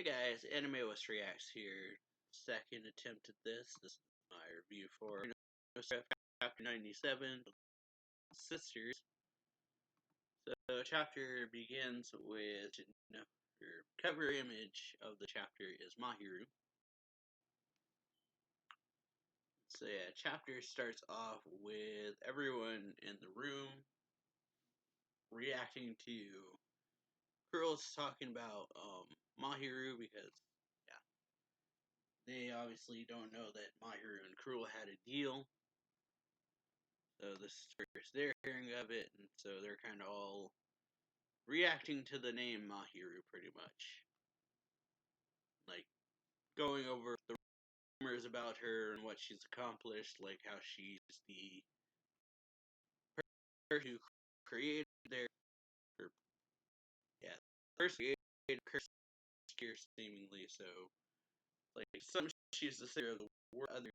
Hey guys, Anime West Reacts here. Second attempt at this. This is my review for Seraph Chapter 97, Sisters. So the chapter begins with, your cover image of the chapter is Mahiru. So yeah, chapter starts off with everyone in the room reacting to Kurl's talking about Mahiru because they obviously don't know that Mahiru and Cruel had a deal. So this is first they're hearing of it, and so they're kind of all reacting to the name Mahiru pretty much. Like, going over the rumors about her and what she's accomplished, like how she's the person who created her, yeah, first created Curse Gear seemingly, so, like, some she's the savior of the world, other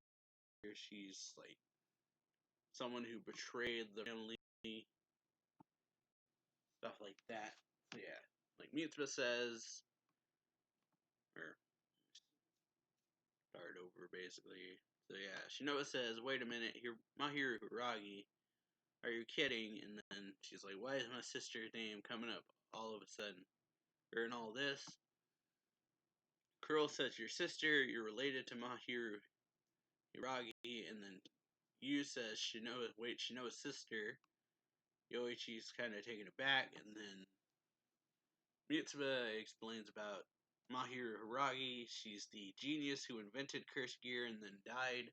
she's, like, someone who betrayed the family, stuff like that. So yeah, like Mitsuma says, or start over basically. So yeah, Shinoa says, "Wait a minute, here, Mahiru Hiragi, are you kidding?" And then she's like, "Why is my sister's name coming up all of a sudden? Or in all this?" Curl says, "Your sister, you're related to Mahiru Hiragi," and then Yu says, Shinoa's sister." Yoichi's kind of taken aback, and then Mitsuma explains about Mahiru Hiragi. She's the genius who invented Curse Gear and then died.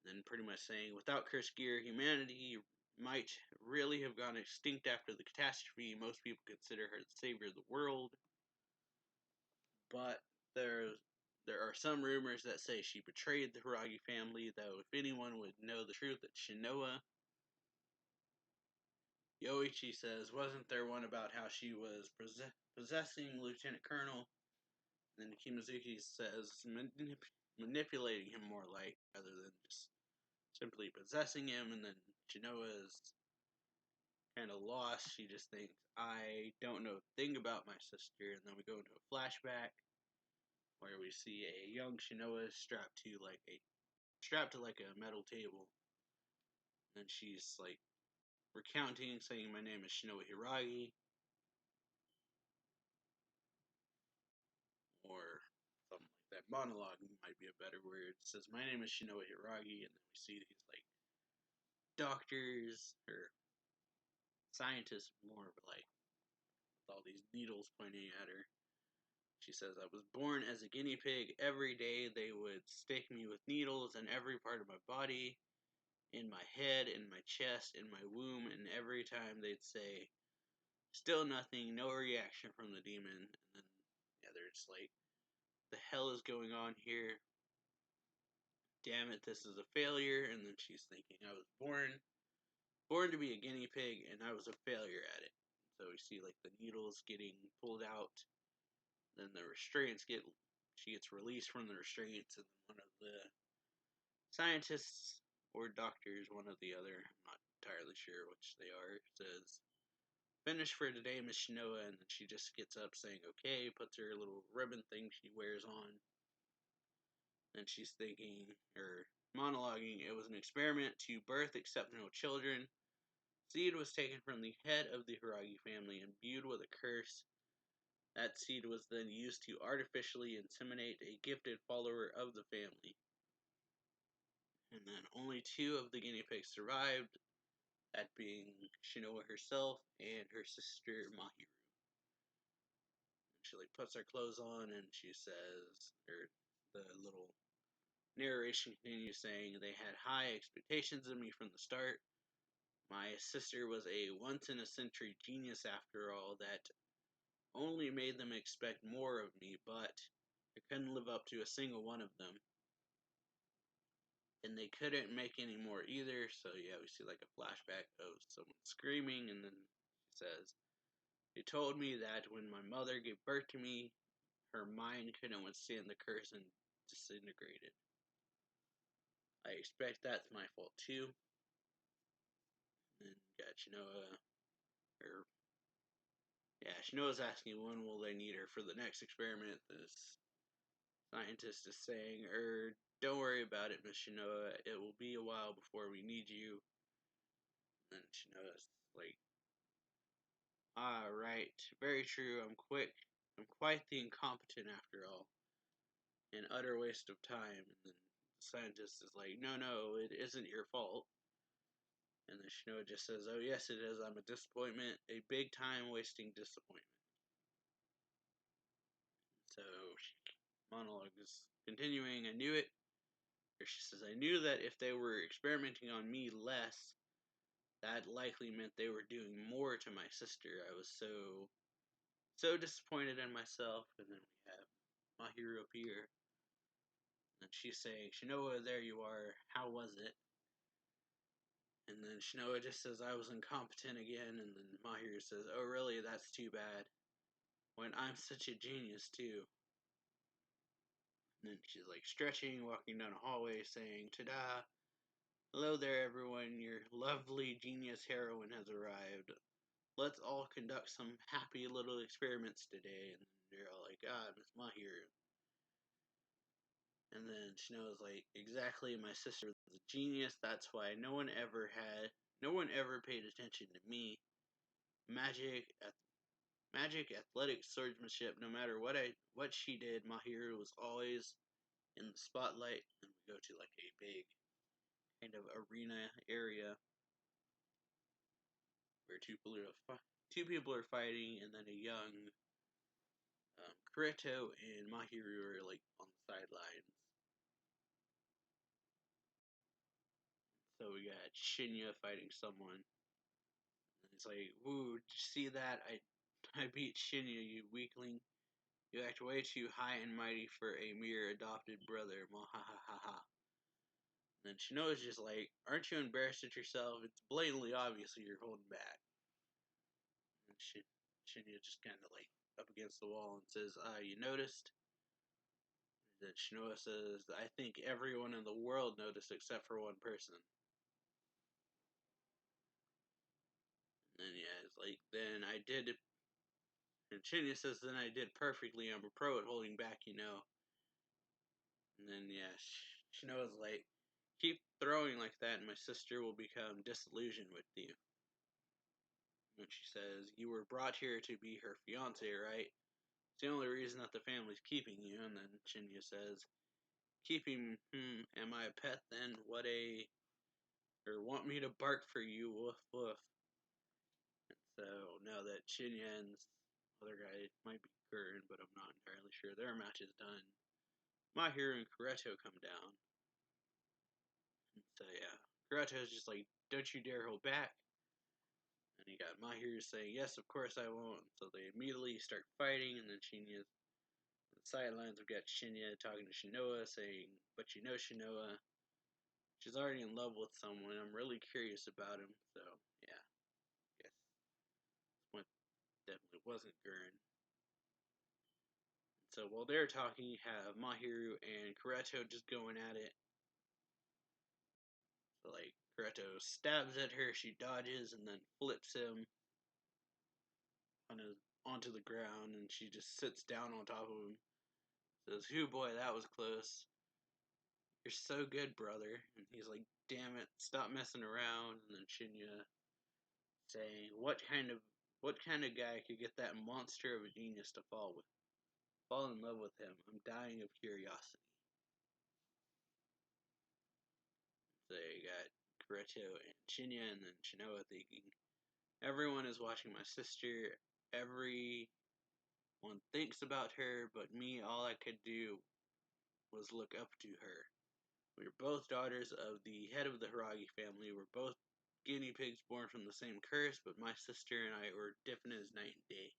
And pretty much saying, without Curse Gear, humanity might really have gone extinct after the catastrophe. Most people consider her the savior of the world. But there are some rumors that say she betrayed the Hiragi family, though if anyone would know the truth, it's Shinoa. Yoichi says, wasn't there one about how she was possessing Lieutenant Colonel? And then Kimazuki says, manipulating him more like, rather than just simply possessing him. And then Shinoa is kind of lost. She just thinks, I don't know a thing about my sister. And then we go into a flashback where we see a young Shinoa strapped to like a metal table. And she's like recounting, saying, "My name is Shinoa Hiragi," or something like that. Monologue might be a better word. It says, "My name is Shinoa Hiragi," and then we see these like doctors or scientists, more of like with all these needles pointing at her. She says, "I was born as a guinea pig. Every day they would stick me with needles in every part of my body, in my head, in my chest, in my womb, and every time they'd say, 'Still nothing, no reaction from the demon.'" And then, yeah, they're just like, "The hell is going on here? Damn it, this is a failure." And then she's thinking, "I was born to be a guinea pig, and I was a failure at it." So we see like the needles getting pulled out, then the restraints she gets released from the restraints, and then one of the scientists or doctors, one of the other, I'm not entirely sure which they are, says, "Finish for today, Miss Shinoa," and then she just gets up saying, "Okay," puts her little ribbon thing she wears on, and she's thinking, or monologuing, "It was an experiment to birth exceptional children. Seed was taken from the head of the Hiragi family, imbued with a curse. That seed was then used to artificially inseminate a gifted follower of the family. And then only 2 of the guinea pigs survived, that being Shinoa herself and her sister Mahiru." And she like puts her clothes on, and she says, or the little narration continues saying, "They had high expectations of me from the start. My sister was a once-in-a-century genius after all, that only made them expect more of me, but I couldn't live up to a single one of them. And they couldn't make any more either." So yeah, we see like a flashback of someone screaming, and then she says, "They told me that when my mother gave birth to me, her mind couldn't withstand the curse and disintegrated. I expect that's my fault too." And got Shinoa, or Yeah, Shinoa's asking when will they need her for the next experiment. This scientist is saying, don't worry about it, Miss Shinoa. It will be a while before we need you. And Shinoa's like, right, very true. I'm quite the incompetent after all. An utter waste of time. And then the scientist is like, no, it isn't your fault. And then Shinoa just says, oh yes it is, I'm a disappointment, a big time wasting disappointment. So, monologue is continuing, I knew it. Or she says, I knew that if they were experimenting on me less, that likely meant they were doing more to my sister. I was so disappointed in myself. And then we have Mahiru appear. And she's saying, Shinoa, there you are. How was it? And then Shinoa just says, I was incompetent again. And then Mahiru says, oh really, that's too bad. When I'm such a genius too. And then she's like stretching, walking down a hallway, saying, ta-da! Hello there, everyone. Your lovely genius heroine has arrived. Let's all conduct some happy little experiments today. And they're all like, Miss Mahiru. And then Shinoa's like, exactly, my sister was a genius. That's why no one ever paid attention to me. Magic, athletic swordsmanship. No matter what she did, Mahiru was always in the spotlight. And we go to like a big kind of arena area where two people are fighting, and then a young Kureto and Mahiru are like on the sidelines. So we got Shinya fighting someone. And it's like, woo, did you see that? I beat Shinya, you weakling. You act way too high and mighty for a mere adopted brother. Mwahahaha. And then Shinoa's just like, aren't you embarrassed at yourself? It's blatantly obvious that you're holding back. And Shinya just kind of like up against the wall and says, you noticed? And then Shinoa says, I think everyone in the world noticed except for one person. And then yeah, it's like, then I did. And Shinya says, then I did perfectly. I'm a pro at holding back, you know. And then yeah, Shinoa's like, keep throwing like that, and my sister will become disillusioned with you. And she says, you were brought here to be her fiance, right? It's the only reason that the family's keeping you. And then Shinya says, keeping, am I a pet then? Or want me to bark for you, woof woof. And so now that Shinya and this other guy, might be Gurren, but I'm not entirely sure, their match is done. Mahiru and Kureto come down. And so yeah, Kureto's just like, don't you dare hold back. And you got Mahiru saying, yes, of course I won't. So they immediately start fighting, and then Shinya's on the sidelines. We've got Shinya talking to Shinoa, saying, but you know Shinoa, she's already in love with someone. I'm really curious about him. So yeah, I guess this one definitely wasn't Gurren. So while they're talking, you have Mahiru and Kureto just going at it. So like Kureto stabs at her, she dodges, and then flips him onto the ground, and she just sits down on top of him. Says, "Whew, boy, that was close. You're so good, brother." And he's like, "Damn it, stop messing around." And then Shinya saying, "What kind of guy could get that monster of a genius to fall in love with him? I'm dying of curiosity." So you got Kureto and Shinya, and then Shinoa thinking, everyone is watching my sister. Everyone thinks about her, but me, all I could do was look up to her. We are both daughters of the head of the Hiragi family. We're both guinea pigs born from the same curse, but my sister and I were different as night and day.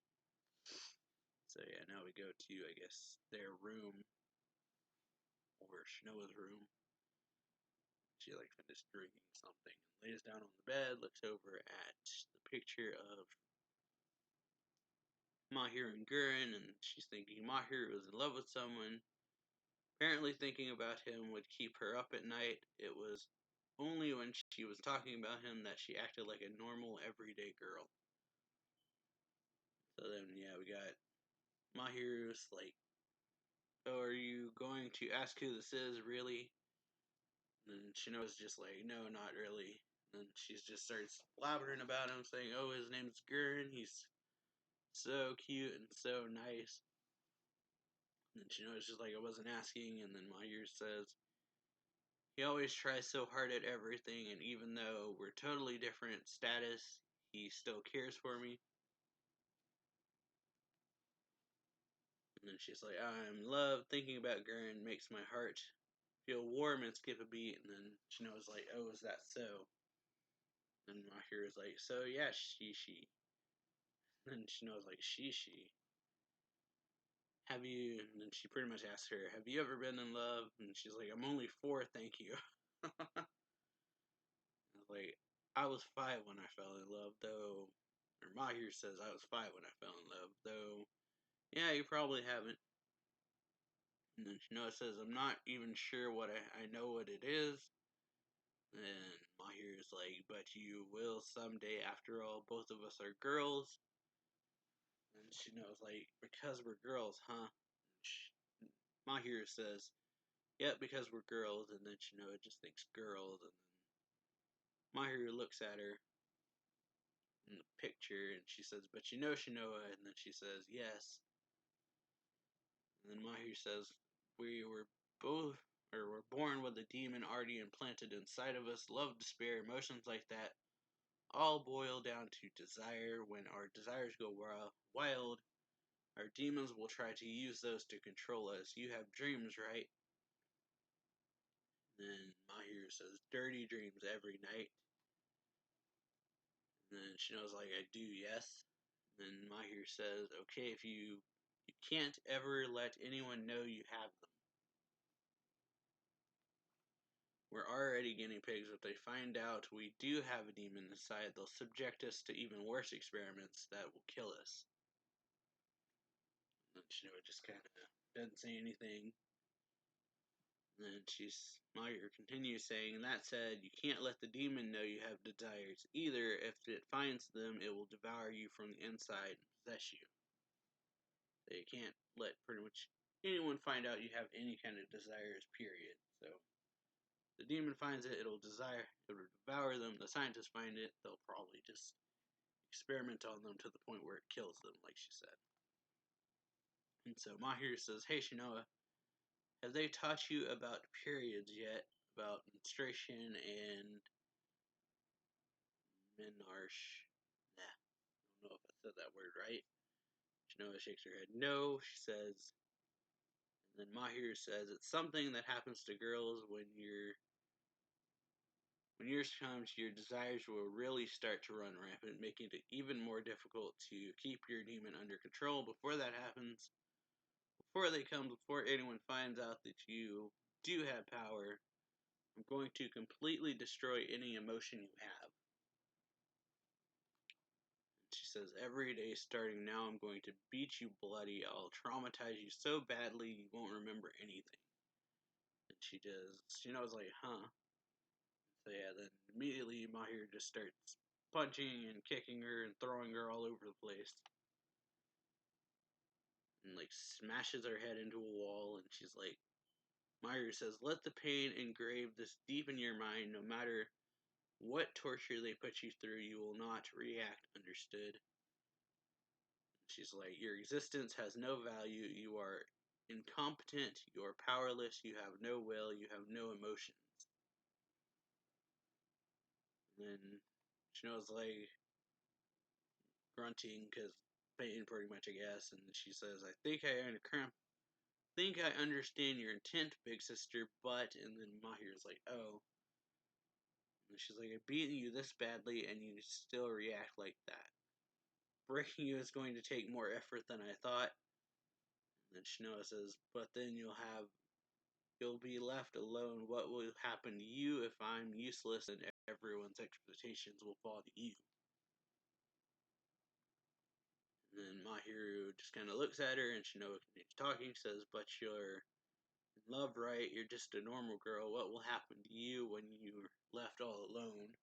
So yeah, now we go to, I guess, their room, or Shinoa's room. She like finished drinking something and lays down on the bed, looks over at the picture of Mahiru and Gurren, and she's thinking Mahiru was in love with someone. Apparently thinking about him would keep her up at night. It was only when she was talking about him that she acted like a normal, everyday girl. So then, yeah, we got Mahiru's like, "Oh, are you going to ask who this is, really?" And then Shinoa's just like, "No, not really." And then she just starts blabbering about him, saying, "Oh, his name's Gurren. He's so cute and so nice." And Shinoa's just like, "I wasn't asking." And then Mahiru says, "He always tries so hard at everything, and even though we're totally different status, he still cares for me." And then she's like, "I'm in love. Thinking about Gurren makes my heart feel warm and skip a beat." And then Shinoa's like, "Oh, is that so?" And Mahiru's like, "So yeah, she." And Shinoa's like, she. Have you? And then she pretty much asks her, "Have you ever been in love?" And she's like, "I'm only 4, thank you." Like, I was 5 when I fell in love, though. Or Mahiru says I was 5 when I fell in love, though. Yeah, you probably haven't. And then Shinoa says, "I'm not even sure what I know what it is." And Mahiru's like, "But you will someday. After all, both of us are girls." And Shinoa's like, "Because we're girls, huh?" And Mahiru says, "Yep, because we're girls." And then Shinoa just thinks girls. And then Mahiru looks at her in the picture and she says, "But you know Shinoa." And then she says, "Yes." And then Mahiru says, "We were both, or were born with a demon already implanted inside of us. Love, despair, emotions like that all boil down to desire. When our desires go wild, our demons will try to use those to control us. You have dreams, right?" And then Mahiru says, "Dirty dreams every night." And then Shino's like, "I do, yes." And then Mahiru says, "Okay, if you can't ever let anyone know you have them. We're already guinea pigs. If they find out we do have a demon inside, they'll subject us to even worse experiments that will kill us." And then Shinoa just kind of doesn't say anything. And then Mahiru continues saying, "That said, you can't let the demon know you have desires either. If it finds them, it will devour you from the inside and possess you. So you can't let pretty much anyone find out you have any kind of desires, period. So the demon finds it, it'll devour them. The scientists find it, they'll probably just experiment on them to the point where it kills them, like she said." And so Mahiru says, "Hey Shinoa, have they taught you about periods yet? About menstruation and menarche?" Nah, I don't know if I said that word right. Shinoa shakes her head. "No," she says. And then Mahiru says, "It's something that happens to girls when yours comes, your desires will really start to run rampant, making it even more difficult to keep your demon under control. Before that happens, before anyone finds out that you do have power, I'm going to completely destroy any emotion you have." And she says, "Every day starting now, I'm going to beat you bloody. I'll traumatize you so badly you won't remember anything." And she knows, like, huh? So yeah, then immediately Mahir just starts punching and kicking her and throwing her all over the place. And like smashes her head into a wall, and she's like, Mahir says, "Let the pain engrave this deep in your mind. No matter what torture they put you through, you will not react, understood?" She's like, "Your existence has no value. You are incompetent. You are powerless. You have no will. You have no emotions." And then Shino's like grunting because pain, pretty much, I guess. And she says, think I understand your intent, big sister, but," and then Mahir's like, "Oh." And she's like, "I've beaten you this badly, and you still react like that. Breaking you is going to take more effort than I thought." And then Shinoa says, "But then you'll be left alone. What will happen to you if I'm useless and everyone's expectations will fall to you?" And then Mahiru just kind of looks at her, and Shinoa continues talking, says, "But you're in love, right? You're just a normal girl. What will happen to you when you're left all alone?"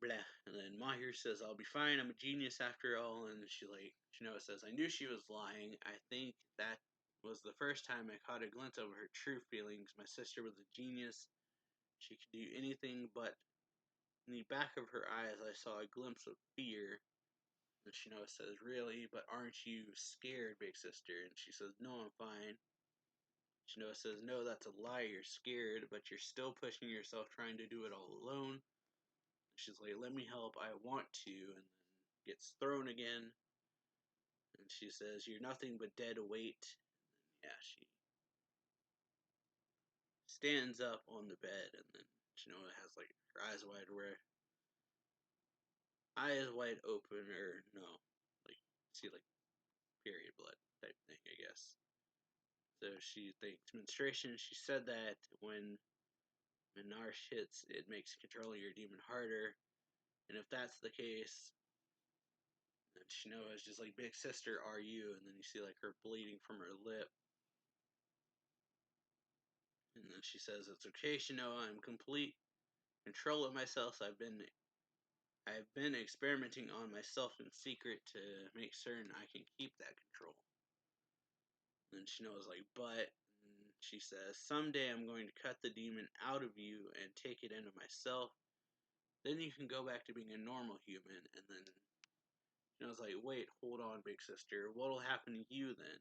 blah. And then Mahiru says, I'll be fine, I'm a genius after all. And Shinoa says, I knew she was lying. I think that was the first time I caught a glimpse of her true feelings. My sister was a genius. She could do anything, but in the back of her eyes I saw a glimpse of fear. And Shinoa says, really? But aren't you scared, big sister? And she says, no, I'm fine. Shinoa says, no, that's a lie. You're scared, but you're still pushing yourself, trying to do it all alone. She's like, let me help, I want to, and then gets thrown again. And she says, you're nothing but dead weight. And yeah, she stands up on the bed, and then Shinoa has like her eyes wide open, or no, like see like period blood type thing, I guess. So she thinks menstruation. She said that when menarche hits, it makes controlling your demon harder, and if that's the case, and Shinoa is just like, big sister, are you? And then you see like her bleeding from her lip. And then she says, it's okay, Shinoa, I'm complete control of myself. I've been experimenting on myself in secret to make certain I can keep that control. And then Shinoa's like, but, and she says, someday I'm going to cut the demon out of you and take it into myself. Then you can go back to being a normal human. And then Shinoa's like, wait, hold on, big sister. What'll happen to you then?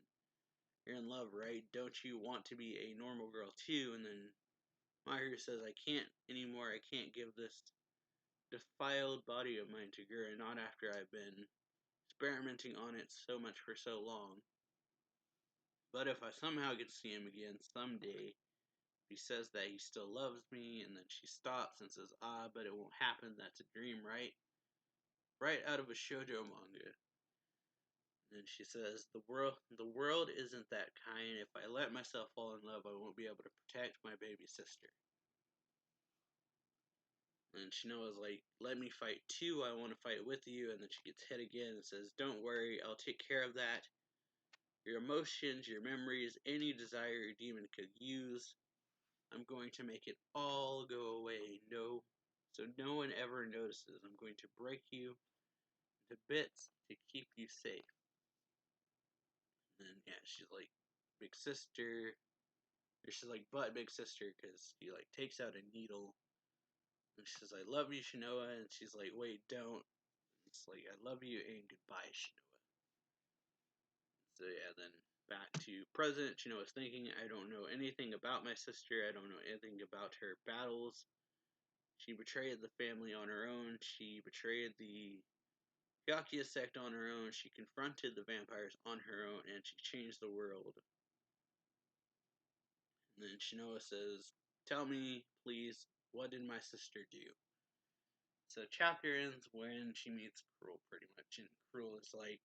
You're in love, right? Don't you want to be a normal girl too? And then Mahiru says, I can't anymore. I can't give this defiled body of mine to Gura, not after I've been experimenting on it so much for so long. But if I somehow get to see him again someday, he says that he still loves me, and then she stops and says, but it won't happen. That's a dream, right? Right out of a shoujo manga. And she says, the world isn't that kind. If I let myself fall in love, I won't be able to protect my baby sister. And Shinoa's like, let me fight too. I want to fight with you. And then she gets hit again and says, don't worry, I'll take care of that. Your emotions, your memories, any desire your demon could use, I'm going to make it all go away. No, so no one ever notices. I'm going to break you into bits to keep you safe. And then, yeah, she's like, big sister. Or she's like, but big sister, because she like takes out a needle. And she says, I love you, Shinoa. And she's like, wait, don't. It's like, I love you and goodbye, Shinoa. So yeah, then back to present. Shinoa's thinking, I don't know anything about my sister. I don't know anything about her battles. She betrayed the family on her own. She betrayed the Gakya sect on her own. She confronted the vampires on her own, and she changed the world. And then Shinoa says, tell me, please, what did my sister do? So chapter ends when she meets Cruel, pretty much. And Cruel is like,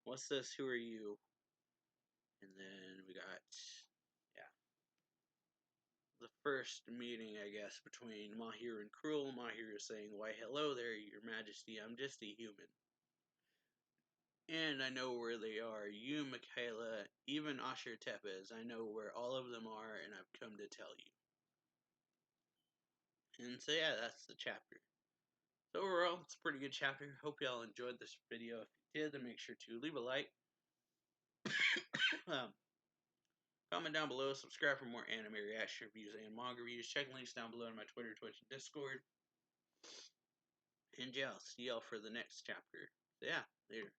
what's this? Who are you? And then we got, yeah, the first meeting, I guess, between Mahiru and Cruel. Mahiru is saying, why, hello there, your majesty, I'm just a human. And I know where they are. You, Michaela, even Asher Tepes, I know where all of them are, and I've come to tell you. And so yeah, that's the chapter. So overall, it's a pretty good chapter. Hope y'all enjoyed this video. If you did, then make sure to leave a like. Comment down below, subscribe for more anime reaction reviews and manga reviews. Check links down below in my Twitter, Twitch, and Discord. And yeah, I'll see y'all for the next chapter. So yeah, later.